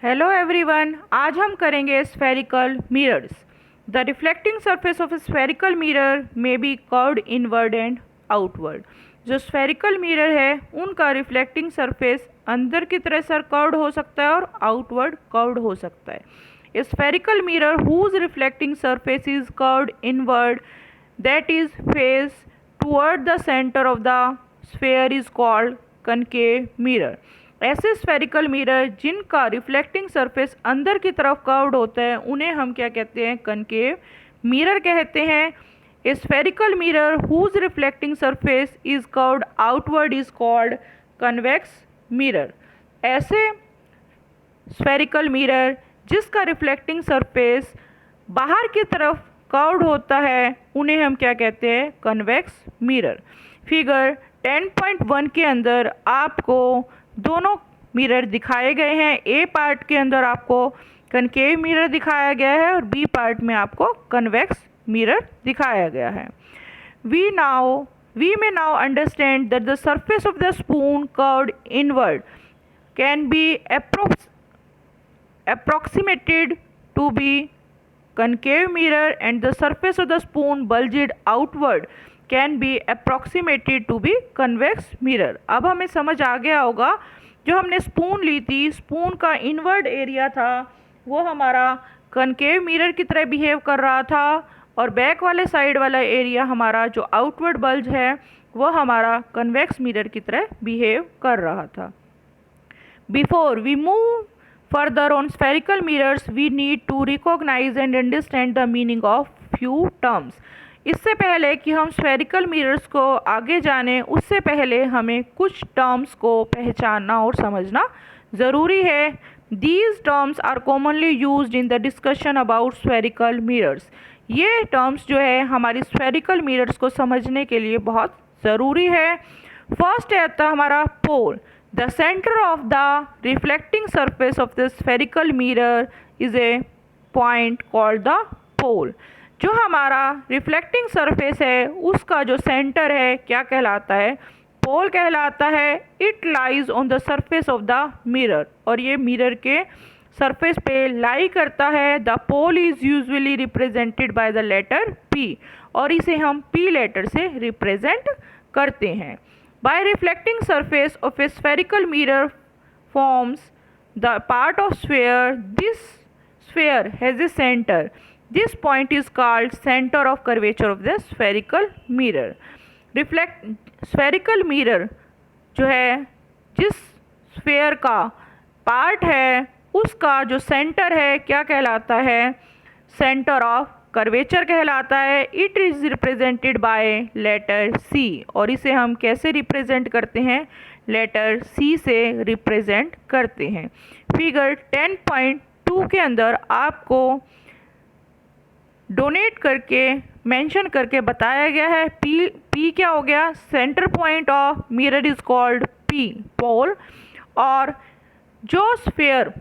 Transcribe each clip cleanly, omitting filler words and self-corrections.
Hello everyone, आज हम करेंगे spherical mirrors. The reflecting surface of spherical mirror may be curved inward and outward. जो spherical mirror है उनका रिफ्लेक्टिंग सरफेस अंदर की तरह सर कर्व्ड हो सकता है और आउटवर्ड कर्व्ड हो सकता है। Spherical mirror whose reflecting surface is curved inward that is face toward the centre of the sphere is called concave mirror. ऐसे स्फेरिकल मिरर जिनका रिफ्लेक्टिंग सरफेस अंदर की तरफ कर्व्ड होता है उन्हें हम क्या कहते हैं? कनकेव मिरर कहते हैं। A spherical mirror whose reflecting surface is curved outward is called convex mirror. ऐसे स्फेरिकल मिरर जिसका रिफ्लेक्टिंग सरफेस बाहर की तरफ कर्व्ड होता है उन्हें हम क्या कहते हैं? Convex mirror. फिगर 10.1 के अंदर आपको दोनों मिरर दिखाए गए हैं। ए पार्ट के अंदर आपको कनकेव मिरर दिखाया गया है और बी पार्ट में आपको कन्वेक्स मिरर दिखाया गया है। We may now understand that the surface of the spoon curved inward can be approximated to be concave mirror and the surface of the spoon bulged outward can be approximated to be convex mirror. अब हमें समझ आ गया होगा, जो हमने spoon ली थी, spoon का inward area था वो हमारा कनकेव मिरर की तरह बिहेव कर रहा था और बैक वाले साइड वाला एरिया हमारा जो आउटवर्ड बल्ज है वो हमारा कन्वेक्स मिरर की तरह बिहेव कर रहा था। Before we move further on spherical mirrors we need to recognise and understand the meaning of few terms. इससे पहले कि हम स्फेरिकल मिरर्स को आगे जानें उससे पहले हमें कुछ टर्म्स को पहचानना और समझना ज़रूरी है। These terms are commonly used in the discussion about spherical mirrors. ये टर्म्स जो है हमारी स्फेरिकल मिरर्स को समझने के लिए बहुत ज़रूरी है। फर्स्ट है आता हमारा pole. The centre of the reflecting surface of the spherical mirror is a point called the pole. जो हमारा रिफ्लेक्टिंग सरफेस है उसका जो सेंटर है क्या कहलाता है? पोल कहलाता है। It lies on the surface of the mirror, और ये मिरर के सरफेस पे लाई करता है। The pole is usually represented by the letter P, और इसे हम पी लेटर से रिप्रेजेंट करते हैं। By reflecting surface of a spherical mirror forms the part of sphere. This sphere has a centre. This point is called center of curvature of the spherical mirror. Spherical mirror जो है जिस sphere का part है उसका जो centre है क्या कहलाता है? सेंटर ऑफ कर्वेचर कहलाता है। It is represented by letter C, और इसे हम कैसे रिप्रेजेंट करते हैं? लेटर सी से रिप्रेजेंट करते हैं। फिगर 10.2 के अंदर आपको डोनेट करके मेंशन करके बताया गया है। पी क्या हो गया? Centre point of mirror is called P, pole. और जो स्फेयर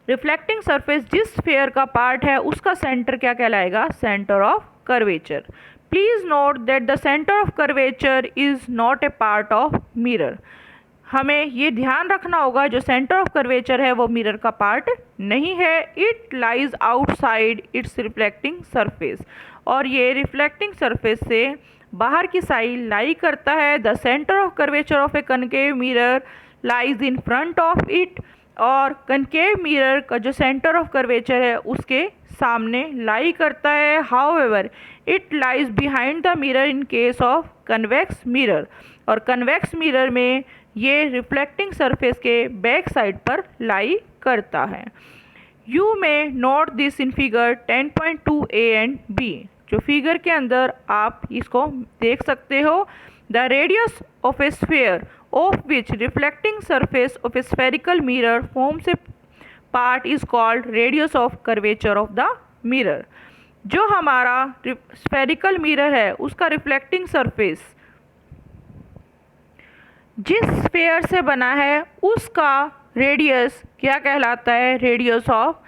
रिफ्लेक्टिंग सरफेस जिस स्फेयर का पार्ट है उसका सेंटर क्या कहलाएगा? Centre of curvature. Please note that the centre of curvature is not a part of mirror. हमें ये ध्यान रखना होगा, जो सेंटर ऑफ कर्वेचर है वो मिरर का पार्ट नहीं है। It lies outside it's reflecting surface, और ये रिफ्लेक्टिंग सरफेस से बाहर की साइड लाई करता है। The centre of curvature of a concave mirror lies in front of it, और कनकेव मिरर का जो सेंटर ऑफ कर्वेचर है उसके सामने लाई करता है। However it lies behind the mirror in case of convex mirror, और कन्वेक्स मिरर में ये रिफ्लेक्टिंग सरफेस के बैक साइड पर लाई करता है। You may note this in figure 10.2 A and B. जो फिगर के अंदर आप इसको देख सकते हो। The radius of a sphere of which reflecting surface of a spherical mirror forms a part is called radius of curvature of the mirror. जो हमारा स्फेरिकल मिरर है उसका रिफ्लेक्टिंग सरफेस जिस स्फेयर से बना है उसका रेडियस क्या कहलाता है? Radius of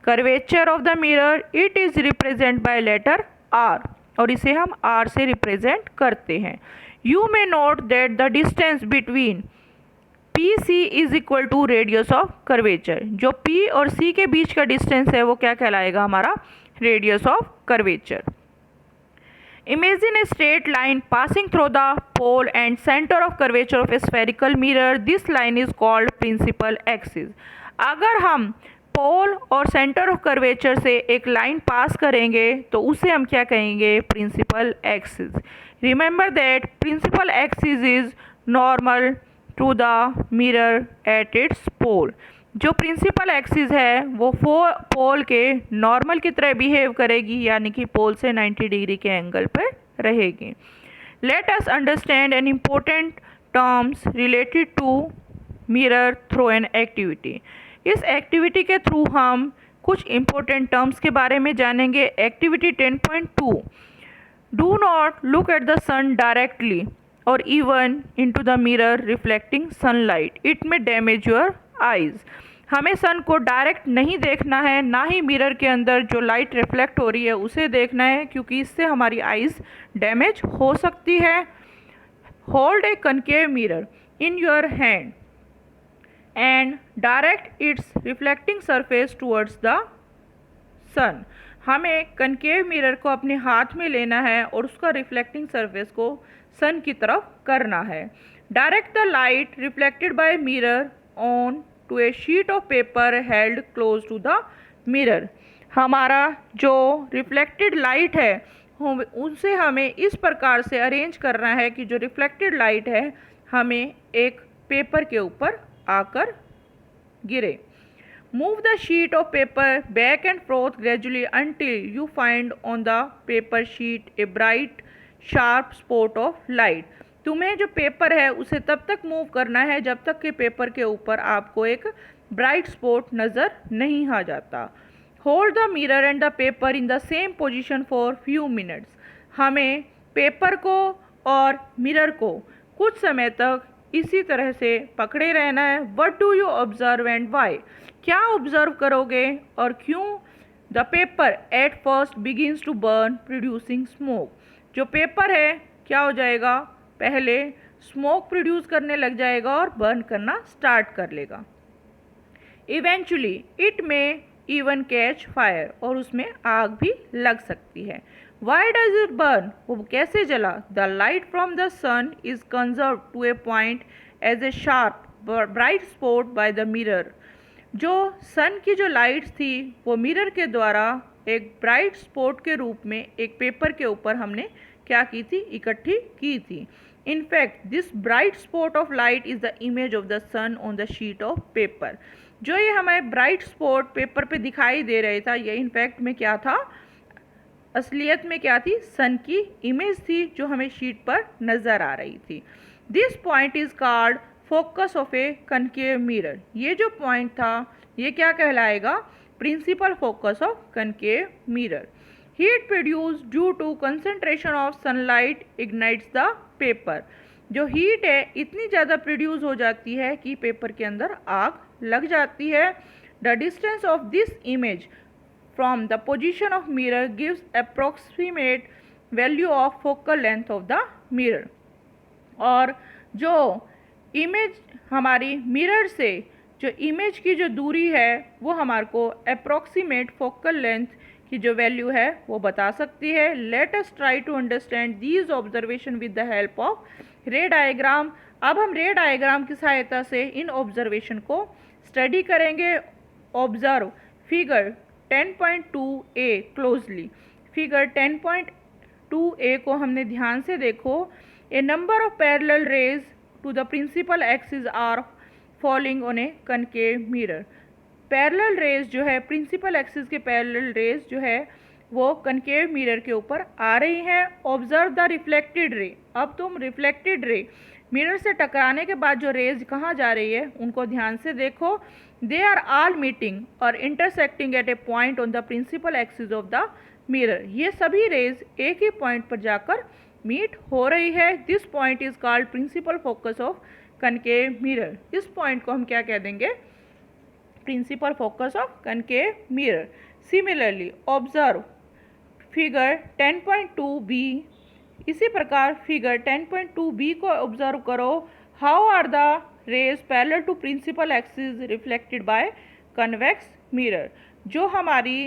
curvature of the mirror. It is represent by letter R, और इसे हम आर से रिप्रेजेंट करते हैं। You may note that the distance between P C is equal to radius of curvature. जो पी और सी के बीच का डिस्टेंस है वो क्या कहलाएगा, हमारा radius of curvature. Imagine a straight line passing through the pole and center of curvature of a spherical mirror. This line is called principal axis. अगर हम पोल और सेंटर ऑफ कर्वेचर से एक लाइन पास करेंगे तो उसे हम क्या कहेंगे, principal axis. Remember that principal axis is normal to the mirror at its pole. जो प्रिंसिपल एक्सिस है वो पोल के नॉर्मल की तरह बिहेव करेगी, यानी कि पोल से 90 डिग्री के एंगल पर रहेगी। Let us understand an important terms related to mirror through an activity. इस एक्टिविटी के थ्रू हम कुछ इम्पोर्टेंट टर्म्स के बारे में जानेंगे। Activity 10.2, do not look at the sun directly और even into the mirror reflecting sunlight, it may damage your eyes. हमें सन को डायरेक्ट नहीं देखना है, ना ही मिरर के अंदर जो लाइट रिफ्लेक्ट हो रही है उसे देखना है, क्योंकि इससे हमारी आइज़ डैमेज हो सकती है। Hold a concave mirror in your hand and direct its reflecting surface towards the sun. हमें कनकेव मिरर को अपने हाथ में लेना है और उसका रिफ्लेक्टिंग सरफेस को सन की तरफ करना है। Direct the light reflected by mirror on to a sheet of paper held close to the mirror. हमारा जो रिफ्लेक्टेड लाइट है उनसे हमें इस प्रकार से अरेंज करना है कि जो रिफ्लेक्टेड लाइट है हमें एक पेपर के ऊपर आकर गिरे। Move the sheet of paper back and fourth gradually until you find on the paper sheet a bright sharp spot of light। तुम्हें जो पेपर है उसे तब तक मूव करना है जब तक कि पेपर के ऊपर आपको एक ब्राइट स्पॉट नज़र नहीं आ जाता। Hold the mirror and the paper in the same position for few minutes. हमें पेपर को और मिरर को कुछ समय तक इसी तरह से पकड़े रहना है। What do you observe and why, क्या ऑब्जर्व करोगे और क्यों। The paper at first begins to burn producing smoke. जो पेपर है क्या हो जाएगा, पहले स्मोक प्रोड्यूस करने लग जाएगा और बर्न करना स्टार्ट कर लेगा। इवेंचुअली इट में इवन कैच फायर, और उसमें आग भी लग सकती है। वाई डज इट बर्न, वो कैसे जला। The light from the sun is conserve to a point as a sharp bright spot by the mirror. जो सन की जो लाइट्स थी वो मिरर के द्वारा एक ब्राइट स्पॉट के रूप में एक पेपर के ऊपर हमने क्या की थी, इकट्ठी की थी। In fact, this bright spot of light is the image of the sun on the sheet of paper। जो ये हमें ब्राइट स्पॉट पेपर पे दिखाई दे रहा था, ये इनफैक्ट में क्या था, असलियत में क्या थी, सन की इमेज थी जो हमें शीट पर नज़र आ रही थी। This point is called focus of a concave mirror. ये जो पॉइंट था ये क्या कहलाएगा, principal focus of concave mirror. Heat produce due to concentration of sunlight ignites the paper. जो हीट है इतनी ज़्यादा प्रोड्यूस हो जाती है कि पेपर के अंदर आग लग जाती है। The distance of this image from the position of mirror gives approximate value of focal length of the mirror. और जो इमेज हमारी मिरर से जो इमेज की जो दूरी है वो हमारे को अप्रॉक्सीमेट फोकल लेंथ की जो वैल्यू है वो बता सकती है। Let us try to understand these observation with the help of ray diagram. अब हम रे डायग्राम की सहायता से इन ऑब्जर्वेशन को स्टडी करेंगे। Observe figure 10.2a closely. Figure 10.2a को हमने ध्यान से देखो। A number of parallel rays to the principal axis are falling on a concave mirror. Parallel rays जो है, प्रिंसिपल एक्सिस के पैरेलल रेज जो है वो कनकेव मिरर के ऊपर आ रही हैं। ऑब्जर्व द रिफ्लेक्टेड रे। अब तुम रिफ्लेक्टेड रे मिरर से टकराने के बाद जो रेज कहाँ जा रही है उनको ध्यान से देखो। दे आर ऑल मीटिंग और intersecting at a point on the principal axis of the mirror. ये सभी रेज एक ही पॉइंट पर जाकर मीट हो रही है। This point is called principal focus of concave mirror. इस पॉइंट को हम क्या कह देंगे, principal focus of concave mirror. Similarly observe figure 10.2b। इसी प्रकार फिगर 10.2b को ऑब्जर्व करो। How are the rays parallel to principal axis reflected by convex mirror। जो हमारी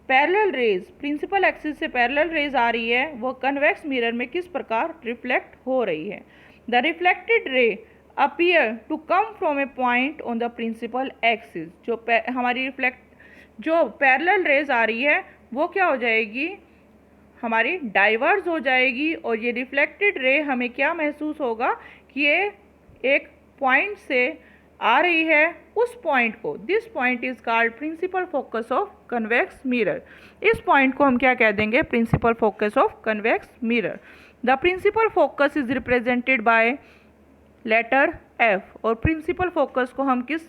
पैरेलल रेज प्रिंसिपल एक्सिस से पैरेलल रेज आ रही है वो कन्वेक्स मिरर में किस प्रकार रिफ्लेक्ट हो रही है। The reflected ray appear to come from a point on the principal axis. जो पैरेलल रेज आ रही है वो क्या हो जाएगी, हमारी डाइवर्ज हो जाएगी, और ये रिफ्लेक्टेड रे हमें क्या महसूस होगा कि ये एक पॉइंट से आ रही है, उस पॉइंट को, this point is called principal focus of convex mirror. इस पॉइंट को हम क्या कह देंगे, principal focus of convex mirror. The principal focus is represented by letter F, और प्रिंसिपल फोकस को हम किस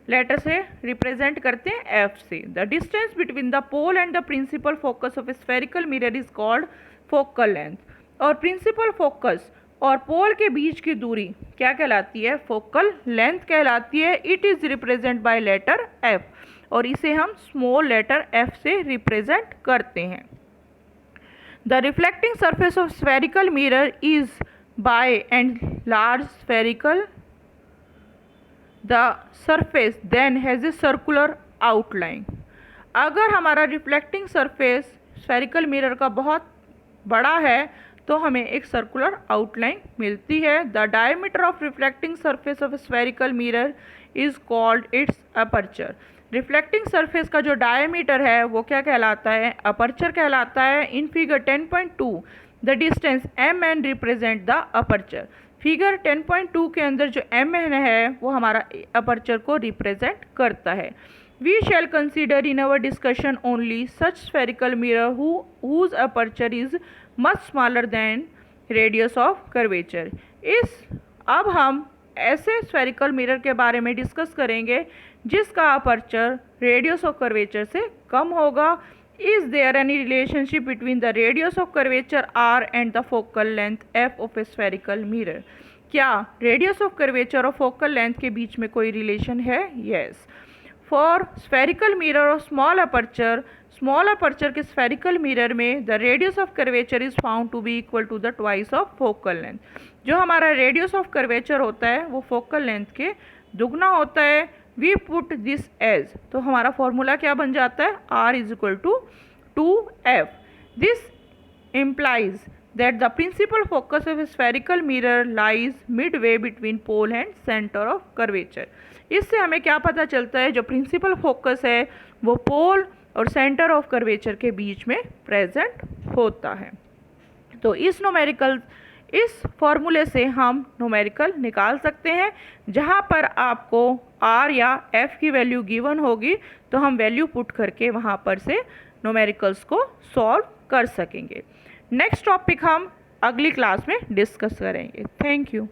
लेटर से रिप्रेजेंट करते हैं, एफ से। The distance between the pole and the principal focus of a spherical mirror is called focal length, और principal focus और पोल के बीच की दूरी क्या कहलाती है, फोकल लेंथ कहलाती है। It is represent by letter F, और इसे हम स्मॉल लेटर एफ से रिप्रेजेंट करते हैं। The reflecting surface of spherical mirror is by and large spherical, the surface then has a circular outline. अगर हमारा रिफ्लेक्टिंग सरफेस स्फेरिकल मिरर का बहुत बड़ा है तो हमें एक सर्कुलर आउटलाइन मिलती है। The diameter of reflecting surface of spherical mirror is called its aperture. Reflecting surface का जो डायमीटर है वो क्या कहलाता है, अपर्चर कहलाता है। In figure 10.2 the distance M N represent the aperture. Figure 10.2 के अंदर जो एम एन है वो हमारा अपर्चर को रिप्रेजेंट करता है। We shall consider in our discussion only such spherical mirror whose aperture is much smaller than radius of curvature। अब हम ऐसे स्फेरिकल मिरर के बारे में डिस्कस करेंगे जिसका अपर्चर रेडियस ऑफ कर्वेचर से कम होगा। Is there any relationship between the radius of curvature R and the focal length F of a spherical mirror. क्या रेडियस ऑफ कर्वेचर और फोकल लेंथ के बीच में कोई रिलेशन है? यस। फॉर स्फेरिकल मिरर और स्मॉल अपर्चर के spherical mirror में the radius of curvature is found to be equal to the twice of focal length. जो हमारा रेडियस ऑफ कर्वेचर होता है वो फोकल लेंथ के दुगना होता है। वी पुट दिस एज, तो हमारा फॉर्मूला क्या बन जाता है, R is equal to 2f। This implies that the principal focus of a spherical mirror lies midway between pole and center of curvature। इससे हमें क्या पता चलता है, जो प्रिंसिपल फोकस है वो पोल और सेंटर ऑफ कर्वेचर के बीच में प्रेजेंट होता है। तो इस फॉर्मूले से हम न्यूमेरिकल निकाल सकते हैं। जहाँ पर आपको आर या एफ की वैल्यू गिवन होगी तो हम वैल्यू पुट करके वहाँ पर से न्यूमेरिकल्स को सॉल्व कर सकेंगे। नेक्स्ट टॉपिक हम अगली क्लास में डिस्कस करेंगे। Thank you.